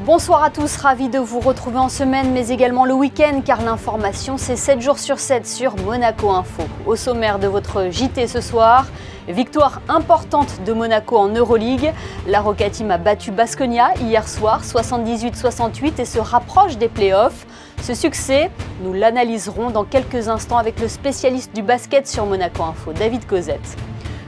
Bonsoir à tous, ravi de vous retrouver en semaine mais également le week-end car l'information c'est 7 jours sur 7 sur Monaco Info. Au sommaire de votre JT ce soir, victoire importante de Monaco en Euroleague. La Roca Team a battu Baskonia hier soir 78-68 et se rapproche des playoffs. Ce succès, nous l'analyserons dans quelques instants avec le spécialiste du basket sur Monaco Info, David Cosette.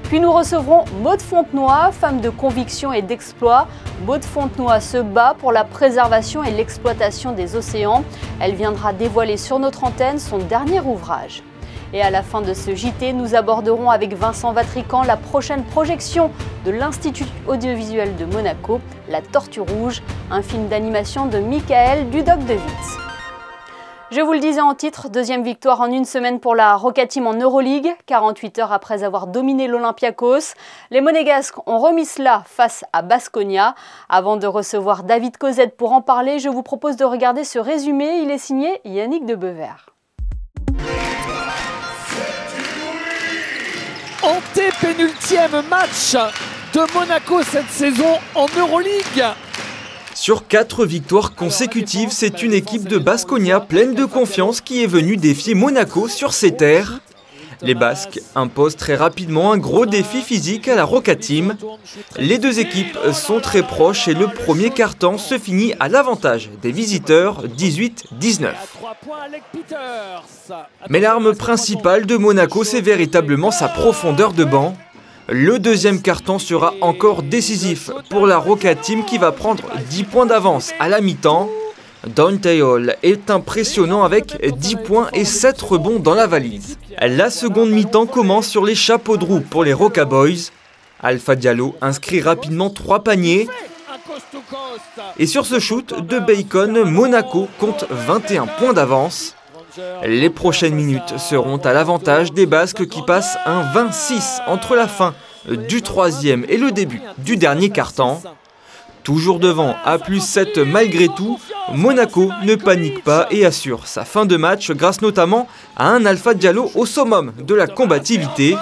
Puis nous recevrons Maude Fontenoy, femme de conviction et d'exploit. Maude Fontenoy se bat pour la préservation et l'exploitation des océans. Elle viendra dévoiler sur notre antenne son dernier ouvrage. Et à la fin de ce JT, nous aborderons avec Vincent Vatrican la prochaine projection de l'Institut audiovisuel de Monaco, La Tortue Rouge, un film d'animation de Michael Dudok-de-Witz. Je vous le disais en titre, deuxième victoire en une semaine pour la Roca Team en Euroleague. 48 heures après avoir dominé l'Olympiakos, les Monégasques ont remis cela face à Baskonia. Avant de recevoir David Cosette pour en parler, je vous propose de regarder ce résumé. Il est signé Yannick Debever. Antépénultième match de Monaco cette saison en Euroleague. Sur 4 victoires consécutives, c'est une équipe de Baskonia pleine de confiance qui est venue défier Monaco sur ses terres. Les Basques imposent très rapidement un gros défi physique à la Roca Team. Les deux équipes sont très proches et le premier quart-temps se finit à l'avantage des visiteurs 18-19. Mais l'arme principale de Monaco, c'est véritablement sa profondeur de banc. Le deuxième quart-temps sera encore décisif pour la Roca Team qui va prendre 10 points d'avance à la mi-temps. Dante Hall est impressionnant avec 10 points et 7 rebonds dans la valise. La seconde mi-temps commence sur les chapeaux de roue pour les Roca Boys. Alpha Diallo inscrit rapidement 3 paniers. Et sur ce shoot de Bacon, Monaco compte 21 points d'avance. Les prochaines minutes seront à l'avantage des Basques qui passent un 26 entre la fin du troisième et le début du dernier quart-temps. Toujours devant à +7 malgré tout, Monaco ne panique pas et assure sa fin de match grâce notamment à un Alpha Diallo au summum de la combativité.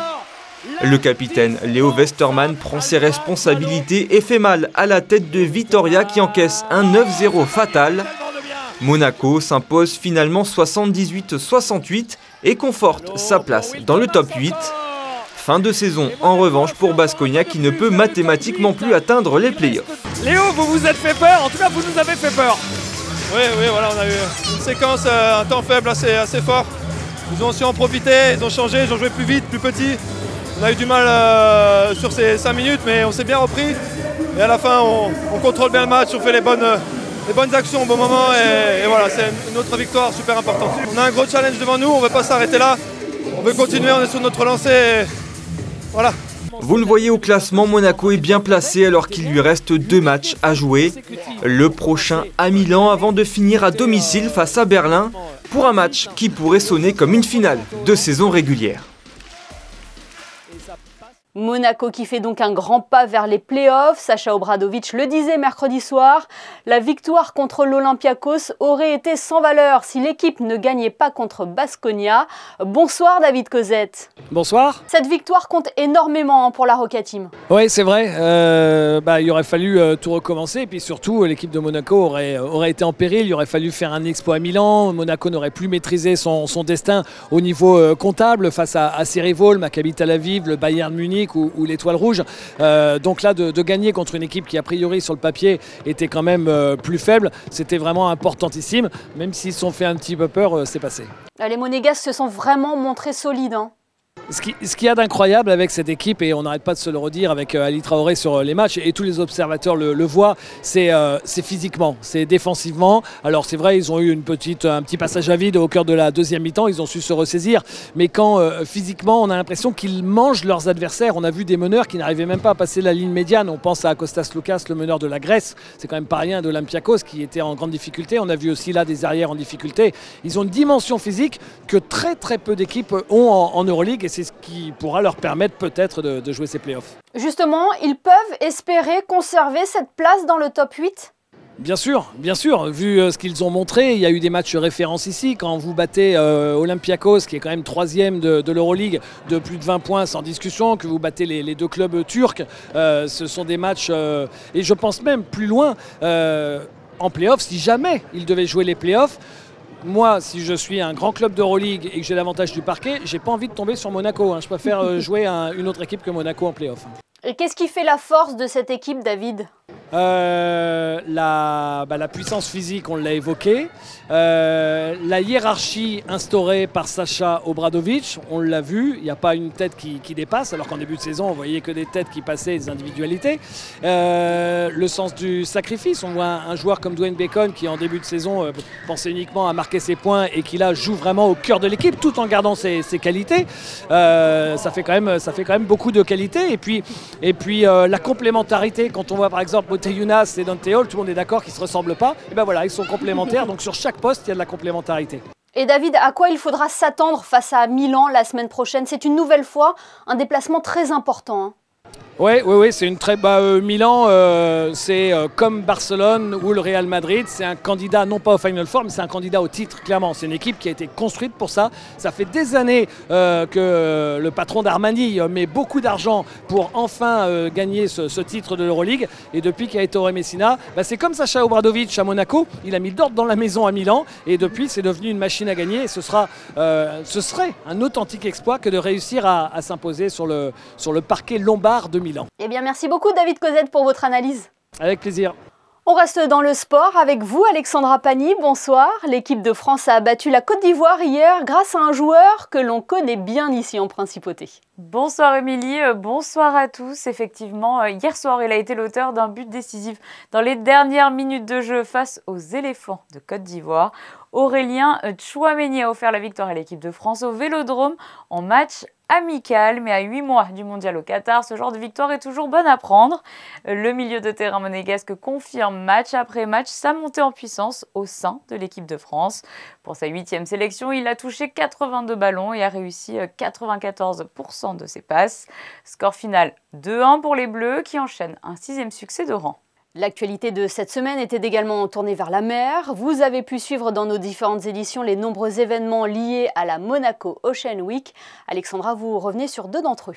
Le capitaine Léo Westermann prend ses responsabilités et fait mal à la tête de Vitoria qui encaisse un 9-0 fatal. Monaco s'impose finalement 78-68 et conforte sa place dans le top 8. Fin de saison en revanche pour Baskonia qui ne peut mathématiquement plus atteindre les playoffs. Léo, vous vous êtes fait peur, en tout cas vous nous avez fait peur. Oui, voilà, on a eu une séquence, un temps faible assez fort. Ils ont su en profiter, ils ont changé, ils ont joué plus vite, plus petit. On a eu du mal sur ces 5 minutes, mais on s'est bien repris. Et à la fin, on contrôle bien le match, on fait les bonnes actions au bon moment et voilà, c'est une autre victoire super importante. On a un gros challenge devant nous, on ne veut pas s'arrêter là, on veut continuer, on est sur notre lancée et voilà. Vous le voyez au classement, Monaco est bien placé alors qu'il lui reste 2 matchs à jouer. Le prochain à Milan avant de finir à domicile face à Berlin pour un match qui pourrait sonner comme une finale de saison régulière. Monaco qui fait donc un grand pas vers les playoffs. Sacha Obradovic le disait mercredi soir, la victoire contre l'Olympiakos aurait été sans valeur si l'équipe ne gagnait pas contre Baskonia. Bonsoir David Cosette. Bonsoir. Cette victoire compte énormément pour la Roca Team. Oui, c'est vrai. Il aurait fallu tout recommencer et puis surtout l'équipe de Monaco aurait été en péril. Il aurait fallu faire un exploit à Milan. Monaco n'aurait plus maîtrisé son destin au niveau comptable face à ses rivaux, le Maccabi Tel Aviv, le Bayern Munich ou l'Étoile Rouge. Donc là, de gagner contre une équipe qui a priori sur le papier était quand même plus faible, c'était vraiment importantissime. Même s'ils se sont fait un petit peu peur, c'est passé. Les Monégasques se sont vraiment montrés solides. Ce qu'il y a d'incroyable avec cette équipe, et on n'arrête pas de se le redire avec Ali Traoré sur les matchs, et tous les observateurs le voient, c'est physiquement, c'est défensivement. Alors c'est vrai, ils ont eu un petit passage à vide au cœur de la deuxième mi-temps, ils ont su se ressaisir, mais quand physiquement on a l'impression qu'ils mangent leurs adversaires. On a vu des meneurs qui n'arrivaient même pas à passer la ligne médiane. On pense à Kostas Loukas, le meneur de la Grèce, c'est quand même pas rien, de l'Olympiakos qui était en grande difficulté. On a vu aussi là des arrières en difficulté. Ils ont une dimension physique que très peu d'équipes ont en Euroleague, et c'est ce qui pourra leur permettre peut-être de jouer ces playoffs. Justement, ils peuvent espérer conserver cette place dans le top 8 ? Bien sûr, vu ce qu'ils ont montré, il y a eu des matchs références ici. Quand vous battez Olympiakos, qui est quand même 3e de l'Euroleague, de plus de 20 points sans discussion, que vous battez les deux clubs turcs, ce sont des matchs, et je pense même plus loin, en play-off, si jamais ils devaient jouer les play-offs. Moi, si je suis un grand club d'Euroleague et que j'ai l'avantage du parquet, j'ai pas envie de tomber sur Monaco. Hein. Je préfère jouer une autre équipe que Monaco en play-off. Et qu'est-ce qui fait la force de cette équipe, David ? La puissance physique, on l'a évoqué. La hiérarchie instaurée par Sacha Obradovic, on l'a vu, il n'y a pas une tête qui dépasse, alors qu'en début de saison, on voyait que des têtes qui passaient, des individualités. Le sens du sacrifice, on voit un joueur comme Dwayne Bacon qui, en début de saison, pensait uniquement à marquer ses points et qui, là, joue vraiment au cœur de l'équipe, tout en gardant ses qualités. Ça fait quand même beaucoup de qualités. Et puis la complémentarité, quand on voit par exemple Motiejunas et Dante Hall, tout le monde est d'accord qu'ils ne se ressemblent pas. Et ben voilà, ils sont complémentaires, donc sur chaque poste, il y a de la complémentarité. Et David, à quoi il faudra s'attendre face à Milan la semaine prochaine? C'est une nouvelle fois un déplacement très important. Hein. Oui, c'est une très Milan, c'est comme Barcelone ou le Real Madrid, c'est un candidat non pas au Final Four, mais c'est un candidat au titre, clairement. C'est une équipe qui a été construite pour ça. Ça fait des années que le patron d'Armani met beaucoup d'argent pour enfin gagner ce titre de l'Euroleague. Et depuis qu'il y a Ettore Messina, c'est comme Sacha Obradovic à Monaco, il a mis d'ordre dans la maison à Milan et depuis c'est devenu une machine à gagner. Et ce serait un authentique exploit que de réussir à s'imposer sur le parquet lombard de Milan. Eh bien, merci beaucoup David Cosette pour votre analyse. Avec plaisir. On reste dans le sport avec vous, Alexandra Pagny. Bonsoir. L'équipe de France a battu la Côte d'Ivoire hier grâce à un joueur que l'on connaît bien ici en Principauté. Bonsoir Émilie, bonsoir à tous. Effectivement, hier soir, il a été l'auteur d'un but décisif dans les dernières minutes de jeu face aux éléphants de Côte d'Ivoire. Aurélien Tchouaméni a offert la victoire à l'équipe de France au Vélodrome en match amical, mais à 8 mois du mondial au Qatar, ce genre de victoire est toujours bonne à prendre. Le milieu de terrain monégasque confirme match après match sa montée en puissance au sein de l'équipe de France. Pour sa 8e sélection, il a touché 82 ballons et a réussi 94% de ses passes. Score final 2-1 pour les Bleus qui enchaînent un 6e succès de rang. L'actualité de cette semaine était également tournée vers la mer. Vous avez pu suivre dans nos différentes éditions les nombreux événements liés à la Monaco Ocean Week. Alexandra, vous revenez sur 2 d'entre eux.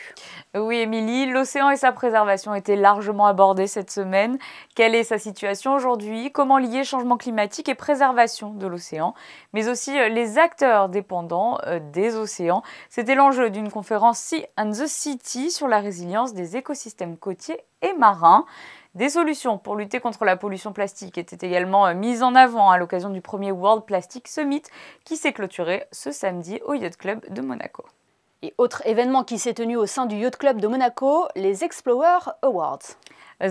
Oui, Émilie, l'océan et sa préservation étaient largement abordés cette semaine. Quelle est sa situation aujourd'hui? Comment lier changement climatique et préservation de l'océan? Mais aussi les acteurs dépendants des océans. C'était l'enjeu d'une conférence Sea and the City sur la résilience des écosystèmes côtiers et marins. Des solutions pour lutter contre la pollution plastique étaient également mises en avant à l'occasion du premier World Plastic Summit qui s'est clôturé ce samedi au Yacht Club de Monaco. Et autre événement qui s'est tenu au sein du Yacht Club de Monaco, les Explorer Awards.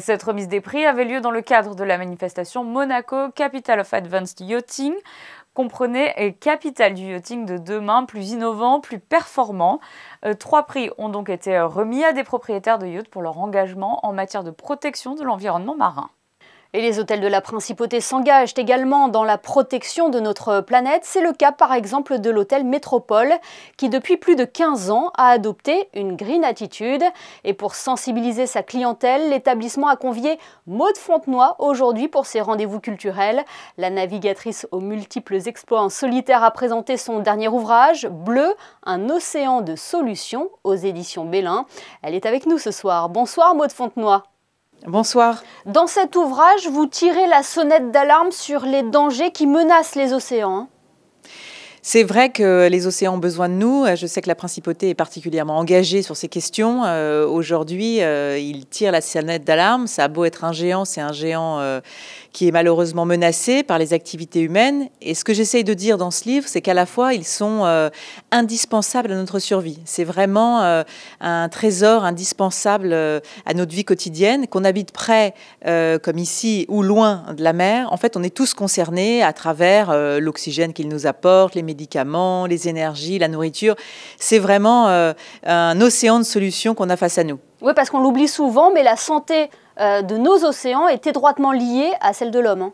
Cette remise des prix avait lieu dans le cadre de la manifestation Monaco Capital of Advanced Yachting. Comprenait capital du yachting de demain, plus innovant, plus performant. 3 prix ont donc été remis à des propriétaires de yachts pour leur engagement en matière de protection de l'environnement marin. Et les hôtels de la Principauté s'engagent également dans la protection de notre planète. C'est le cas par exemple de l'hôtel Métropole qui depuis plus de 15 ans a adopté une green attitude. Et pour sensibiliser sa clientèle, l'établissement a convié Maude Fontenoy aujourd'hui pour ses rendez-vous culturels. La navigatrice aux multiples exploits en solitaire a présenté son dernier ouvrage, Bleu, un océan de solutions aux éditions Bélin. Elle est avec nous ce soir. Bonsoir Maude Fontenoy. Bonsoir. Dans cet ouvrage, vous tirez la sonnette d'alarme sur les dangers qui menacent les océans. C'est vrai que les océans ont besoin de nous. Je sais que la Principauté est particulièrement engagée sur ces questions. Aujourd'hui, il tire la sonnette d'alarme. Ça a beau être un géant, c'est un géant qui est malheureusement menacé par les activités humaines. Et ce que j'essaye de dire dans ce livre, c'est qu'à la fois, ils sont indispensables à notre survie. C'est vraiment un trésor indispensable à notre vie quotidienne, qu'on habite près, comme ici, ou loin de la mer. En fait, on est tous concernés à travers l'oxygène qu'ils nous apportent, les médicaments, les énergies, la nourriture. C'est vraiment un océan de solutions qu'on a face à nous. Oui, parce qu'on l'oublie souvent, mais la santé de nos océans est étroitement liée à celle de l'homme.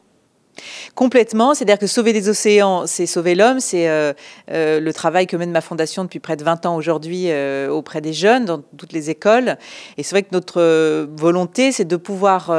Complètement, c'est-à-dire que sauver les océans, c'est sauver l'homme, c'est le travail que mène ma fondation depuis près de 20 ans aujourd'hui auprès des jeunes, dans toutes les écoles. Et c'est vrai que notre volonté, c'est de pouvoir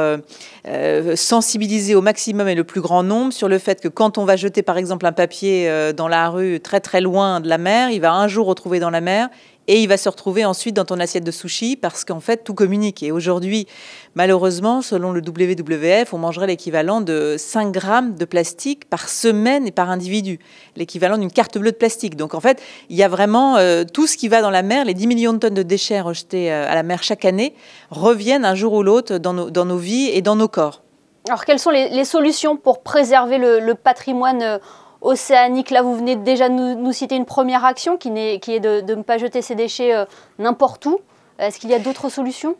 sensibiliser au maximum et le plus grand nombre sur le fait que quand on va jeter par exemple un papier dans la rue très très loin de la mer, il va un jour retrouver dans la mer et il va se retrouver ensuite dans ton assiette de sushi parce qu'en fait, tout communique. Et aujourd'hui, malheureusement, selon le WWF, on mangerait l'équivalent de 5 grammes de plastique par semaine et par individu, l'équivalent d'une carte bleue de plastique. Donc en fait, il y a vraiment tout ce qui va dans la mer, les 10 millions de tonnes de déchets rejetés à la mer chaque année, reviennent un jour ou l'autre dans nos vies et dans nos corps. Alors quelles sont les solutions pour préserver le patrimoine océanique? Là, vous venez déjà nous citer une première action qui est de ne pas jeter ces déchets n'importe où. Est-ce qu'il y a d'autres solutions ?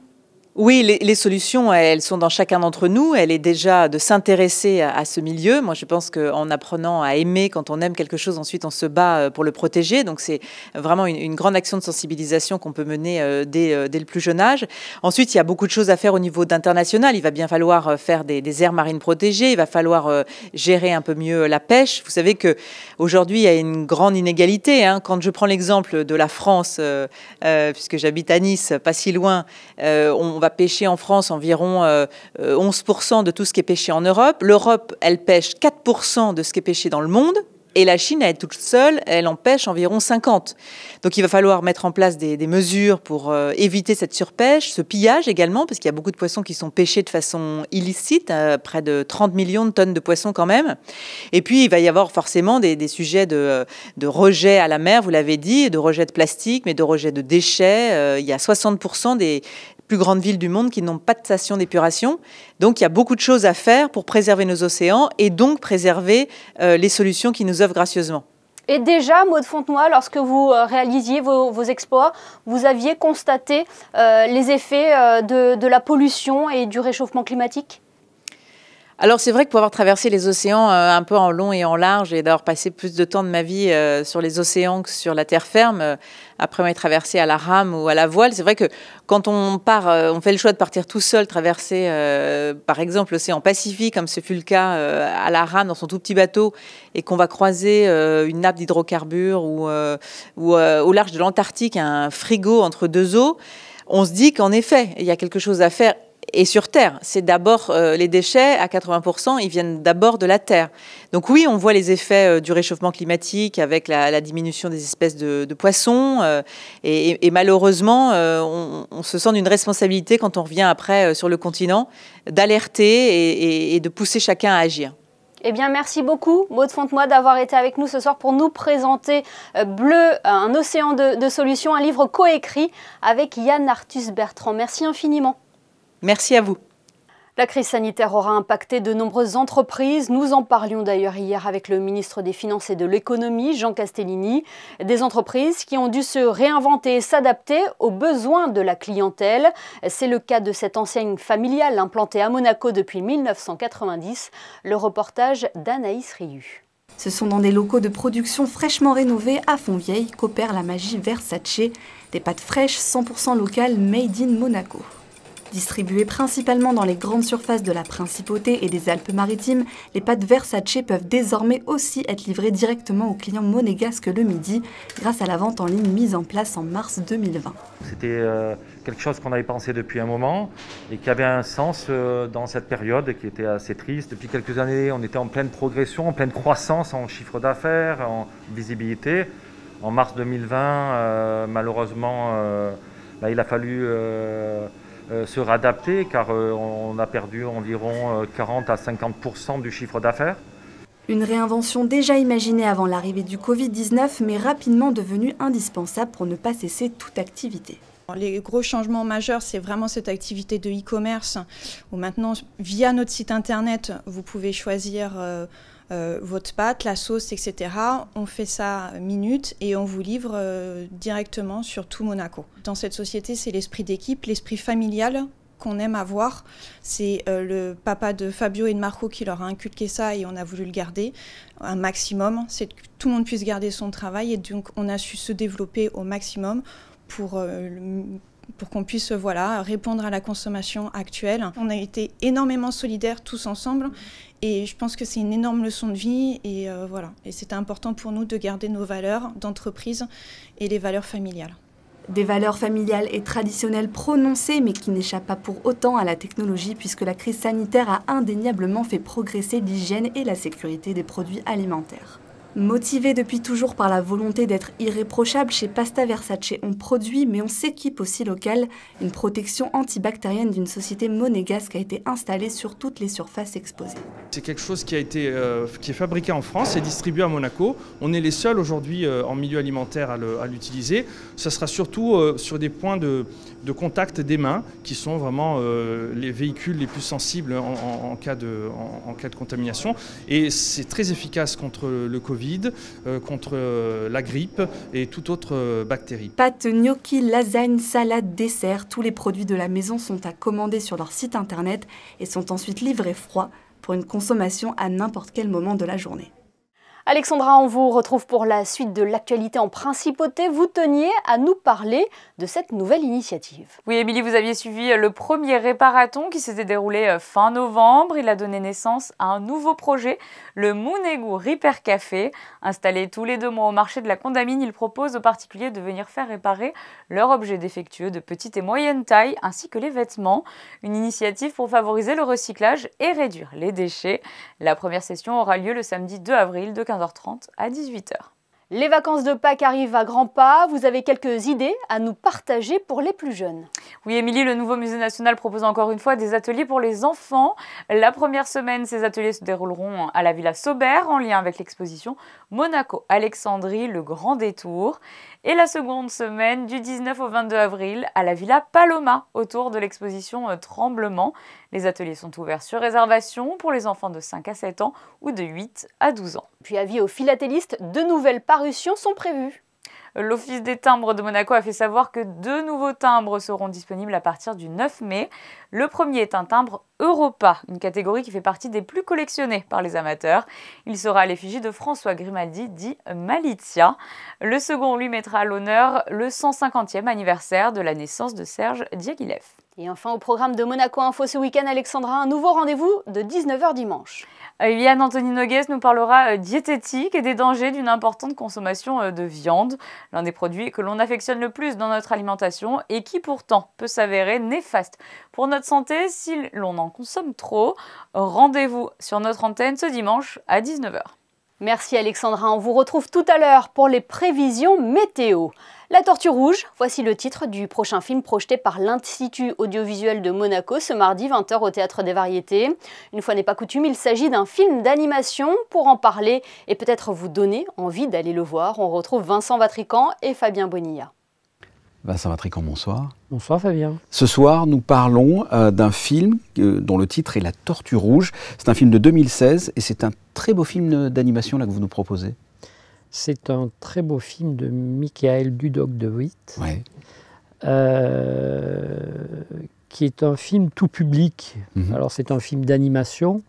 Oui, les solutions, elles sont dans chacun d'entre nous. Elle est déjà de s'intéresser à ce milieu. Moi, je pense qu'en apprenant à aimer, quand on aime quelque chose, ensuite on se bat pour le protéger. Donc, c'est vraiment une grande action de sensibilisation qu'on peut mener dès le plus jeune âge. Ensuite, il y a beaucoup de choses à faire au niveau d'international. Il va bien falloir faire des aires marines protégées. Il va falloir gérer un peu mieux la pêche. Vous savez qu'aujourd'hui, il y a une grande inégalité. Quand je prends l'exemple de la France, puisque j'habite à Nice, pas si loin, on va pêcher en France environ 11% de tout ce qui est pêché en Europe. L'Europe, elle pêche 4% de ce qui est pêché dans le monde. Et la Chine, elle est toute seule, elle en pêche environ 50. Donc il va falloir mettre en place des mesures pour éviter cette surpêche, ce pillage également, parce qu'il y a beaucoup de poissons qui sont pêchés de façon illicite, près de 30 millions de tonnes de poissons quand même. Et puis il va y avoir forcément des sujets de rejet à la mer, vous l'avez dit, de rejet de plastique, mais de rejet de déchets. Il y a 60% des plus grandes villes du monde qui n'ont pas de station d'épuration. Donc, il y a beaucoup de choses à faire pour préserver nos océans et donc préserver les solutions qui nous offrent gracieusement. Et déjà, Maud Fontenoy, lorsque vous réalisiez vos exploits, vous aviez constaté les effets de la pollution et du réchauffement climatique ? Alors c'est vrai que pour avoir traversé les océans un peu en long et en large et d'avoir passé plus de temps de ma vie sur les océans que sur la terre ferme, après m'être traversé à la rame ou à la voile, c'est vrai que quand on part, on fait le choix de partir tout seul, traverser par exemple l'océan Pacifique, comme ce fut le cas à la rame dans son tout petit bateau, et qu'on va croiser une nappe d'hydrocarbures ou au large de l'Antarctique, un frigo entre deux eaux, on se dit qu'en effet, il y a quelque chose à faire. Et sur Terre, c'est d'abord les déchets, à 80%, ils viennent d'abord de la Terre. Donc oui, on voit les effets du réchauffement climatique avec la diminution des espèces de poissons. Et malheureusement, on se sent d'une responsabilité quand on revient après sur le continent, d'alerter et de pousser chacun à agir. Eh bien, merci beaucoup, Maud Fontenoy, d'avoir été avec nous ce soir pour nous présenter Bleu, un océan de solutions, un livre coécrit avec Yann Arthus-Bertrand. Merci infiniment. Merci à vous. La crise sanitaire aura impacté de nombreuses entreprises. Nous en parlions d'ailleurs hier avec le ministre des Finances et de l'Économie, Jean Castellini. Des entreprises qui ont dû se réinventer et s'adapter aux besoins de la clientèle. C'est le cas de cette enseigne familiale implantée à Monaco depuis 1990. Le reportage d'Anaïs Riu. Ce sont dans des locaux de production fraîchement rénovés à Fontvieille qu'opère la magie Versace. Des pâtes fraîches 100% locales made in Monaco. Distribuées principalement dans les grandes surfaces de la Principauté et des Alpes-Maritimes, les pâtes Versace peuvent désormais aussi être livrées directement aux clients monégasques le midi, grâce à la vente en ligne mise en place en mars 2020. C'était quelque chose qu'on avait pensé depuis un moment et qui avait un sens dans cette période qui était assez triste. Depuis quelques années, on était en pleine progression, en pleine croissance en chiffre d'affaires, en visibilité. En mars 2020, malheureusement, il a fallu se réadapter car on a perdu environ 40 à 50% du chiffre d'affaires. Une réinvention déjà imaginée avant l'arrivée du Covid-19 mais rapidement devenue indispensable pour ne pas cesser toute activité. Les gros changements majeurs, c'est vraiment cette activité de e-commerce où maintenant, via notre site internet, vous pouvez choisir votre pâte, la sauce, etc. On fait ça minute et on vous livre directement sur tout Monaco. Dans cette société, c'est l'esprit d'équipe, l'esprit familial qu'on aime avoir. C'est le papa de Fabio et de Marco qui leur a inculqué ça et on a voulu le garder un maximum. C'est que tout le monde puisse garder son travail et donc on a su se développer au maximum pour qu'on puisse répondre à la consommation actuelle. On a été énormément solidaires tous ensemble et je pense que c'est une énorme leçon de vie et c'était important pour nous de garder nos valeurs d'entreprise et les valeurs familiales. Des valeurs familiales et traditionnelles prononcées mais qui n'échappent pas pour autant à la technologie puisque la crise sanitaire a indéniablement fait progresser l'hygiène et la sécurité des produits alimentaires. Motivés depuis toujours par la volonté d'être irréprochables, chez Pasta Versace, on produit, mais on s'équipe aussi local. Une protection antibactérienne d'une société monégasque a été installée sur toutes les surfaces exposées. C'est quelque chose qui est fabriqué en France et distribué à Monaco. On est les seuls aujourd'hui en milieu alimentaire à l'utiliser. Ce sera surtout sur des points de contact des mains qui sont vraiment les véhicules les plus sensibles en cas de contamination. Et c'est très efficace contre le Covid, contre la grippe et toute autre bactérie. Pâtes, gnocchi, lasagne, salade, dessert, tous les produits de la maison sont à commander sur leur site internet et sont ensuite livrés froids pour une consommation à n'importe quel moment de la journée. Alexandra, on vous retrouve pour la suite de l'actualité en principauté. Vous teniez à nous parler de cette nouvelle initiative. Oui, Émilie, vous aviez suivi le premier réparathon qui s'était déroulé fin novembre. Il a donné naissance à un nouveau projet, le Mounegou Repair Café. Installé tous les 2 mois au marché de la Condamine, il propose aux particuliers de venir faire réparer leurs objets défectueux de petite et moyenne taille, ainsi que les vêtements. Une initiative pour favoriser le recyclage et réduire les déchets. La première session aura lieu le samedi 2 avril de 15h30 à 18h. Les vacances de Pâques arrivent à grands pas. Vous avez quelques idées à nous partager pour les plus jeunes. Oui, Émilie, le nouveau musée national propose encore une fois des ateliers pour les enfants. La première semaine, ces ateliers se dérouleront à la Villa Saubert en lien avec l'exposition Monaco-Alexandrie, le Grand Détour. Et la seconde semaine, du 19 au 22 avril, à la Villa Paloma, autour de l'exposition Tremblement. Les ateliers sont ouverts sur réservation pour les enfants de 5 à 7 ans ou de 8 à 12 ans. Puis avis aux philatélistes, de nouvelles parutions sont prévues. L'Office des timbres de Monaco a fait savoir que 2 nouveaux timbres seront disponibles à partir du 9 mai. Le premier est un timbre Europa, une catégorie qui fait partie des plus collectionnés par les amateurs. Il sera à l'effigie de François Grimaldi, dit Malizia. Le second lui mettra à l'honneur le 150e anniversaire de la naissance de Serge Diaghilev. Et enfin, au programme de Monaco Info ce week-end, Alexandra, un nouveau rendez-vous de 19h dimanche. Yann Anthony Nogues nous parlera diététique et des dangers d'une importante consommation de viande, l'un des produits que l'on affectionne le plus dans notre alimentation et qui pourtant peut s'avérer néfaste pour notre santé si l'on en consomme trop. Rendez-vous sur notre antenne ce dimanche à 19h. Merci Alexandra, on vous retrouve tout à l'heure pour les prévisions météo. La Tortue Rouge, voici le titre du prochain film projeté par l'Institut audiovisuel de Monaco ce mardi 20h au Théâtre des Variétés. Une fois n'est pas coutume, il s'agit d'un film d'animation. Pour en parler et peut-être vous donner envie d'aller le voir, on retrouve Vincent Vatrican et Fabien Bonilla. Vincent Vatrican, bonsoir. Bonsoir Fabien. Ce soir, nous parlons d'un film dont le titre est La Tortue Rouge. C'est un film de 2016 et c'est un très beau film d'animation là que vous nous proposez. C'est un très beau film de Michael Dudok de Witt, ouais. Qui est un film tout public. Alors c'est un film d'animation,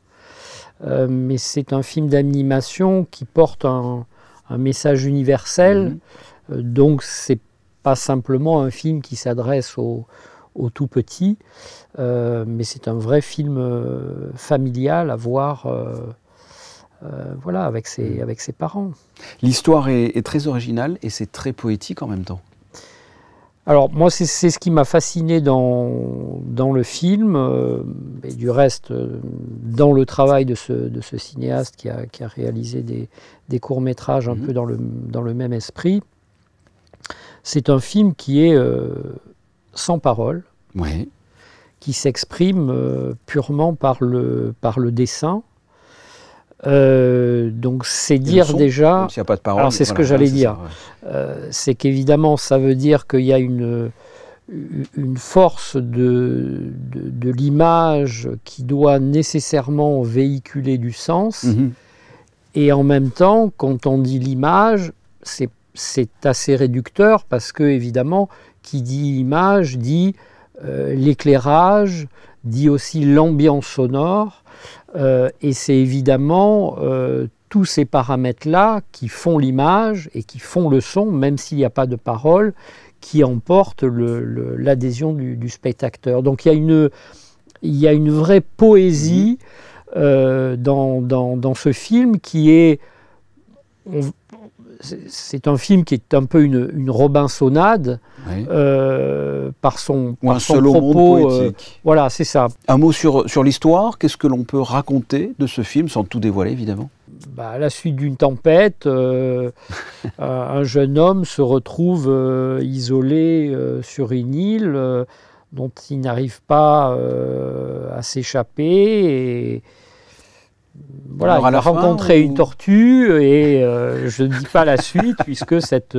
mais c'est un film d'animation qui porte un message universel. Donc c'est pas simplement un film qui s'adresse aux tout petits, mais c'est un vrai film familial à voir voilà, avec ses parents. L'histoire est très originale et c'est très poétique en même temps. Alors moi c'est ce qui m'a fasciné dans le film, et du reste dans le travail de ce cinéaste qui a réalisé des courts-métrages un peu dans le même esprit. C'est un film qui est sans parole, ouais. Qui s'exprime purement par le dessin. Donc c'est dire son, déjà... S'il n'y a pas de parole, alors c'est ce que j'allais dire. Ouais. C'est qu'évidemment ça veut dire qu'il y a une force de l'image qui doit nécessairement véhiculer du sens. Et en même temps, quand on dit l'image, c'est assez réducteur parce que, évidemment, qui dit image dit l'éclairage, dit aussi l'ambiance sonore, et c'est évidemment tous ces paramètres-là qui font l'image et qui font le son, même s'il n'y a pas de parole, qui emportent l'adhésion du spectateur. Donc il y a une vraie poésie dans ce film qui est... C'est un film qui est un peu une Robinsonade, oui. par son propos. Voilà, c'est ça. Un mot sur l'histoire. Qu'est-ce que l'on peut raconter de ce film, sans tout dévoiler, évidemment? à la suite d'une tempête, un jeune homme se retrouve isolé sur une île dont il n'arrive pas à s'échapper. Et voilà, il a rencontré une tortue et je ne dis pas la suite puisque cette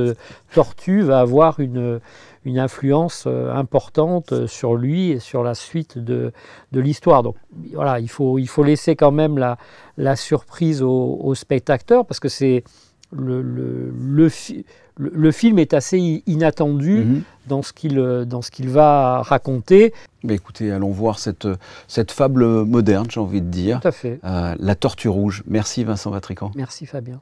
tortue va avoir une influence importante sur lui et sur la suite de l'histoire. Donc voilà, il faut laisser quand même la surprise aux spectateurs parce que c'est le film est assez inattendu dans ce qu'il va raconter. Mais écoutez, allons voir cette fable moderne, j'ai envie de dire. Tout à fait. La tortue rouge. Merci Vincent Vatrican. Merci Fabien.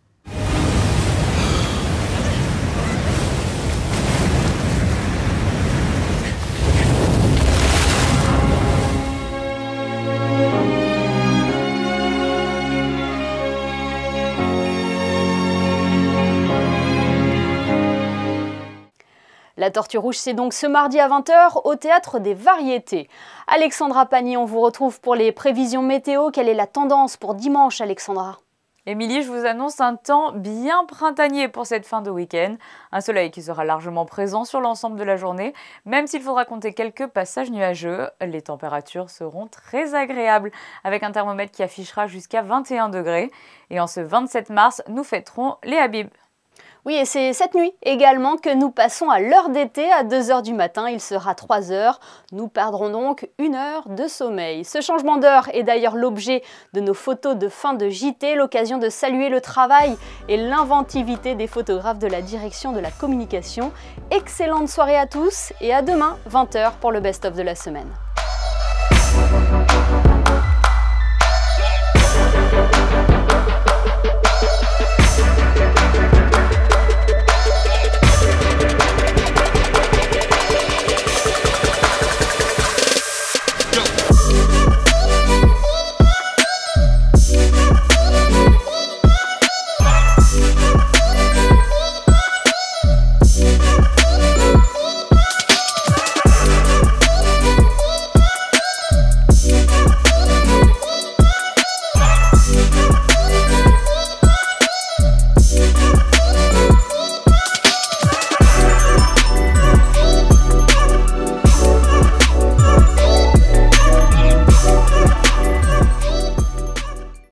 La Tortue Rouge, c'est donc ce mardi à 20h au Théâtre des Variétés. Alexandra Pagny, on vous retrouve pour les prévisions météo. Quelle est la tendance pour dimanche, Alexandra ? Émilie, je vous annonce un temps bien printanier pour cette fin de week-end. Un soleil qui sera largement présent sur l'ensemble de la journée, même s'il faudra compter quelques passages nuageux. Les températures seront très agréables, avec un thermomètre qui affichera jusqu'à 21 degrés. Et en ce 27 mars, nous fêterons les Habib. Oui, et c'est cette nuit également que nous passons à l'heure d'été à 2h du matin. Il sera 3h. Nous perdrons donc 1 heure de sommeil. Ce changement d'heure est d'ailleurs l'objet de nos photos de fin de JT, l'occasion de saluer le travail et l'inventivité des photographes de la direction de la communication. Excellente soirée à tous et à demain, 20h pour le best-of de la semaine.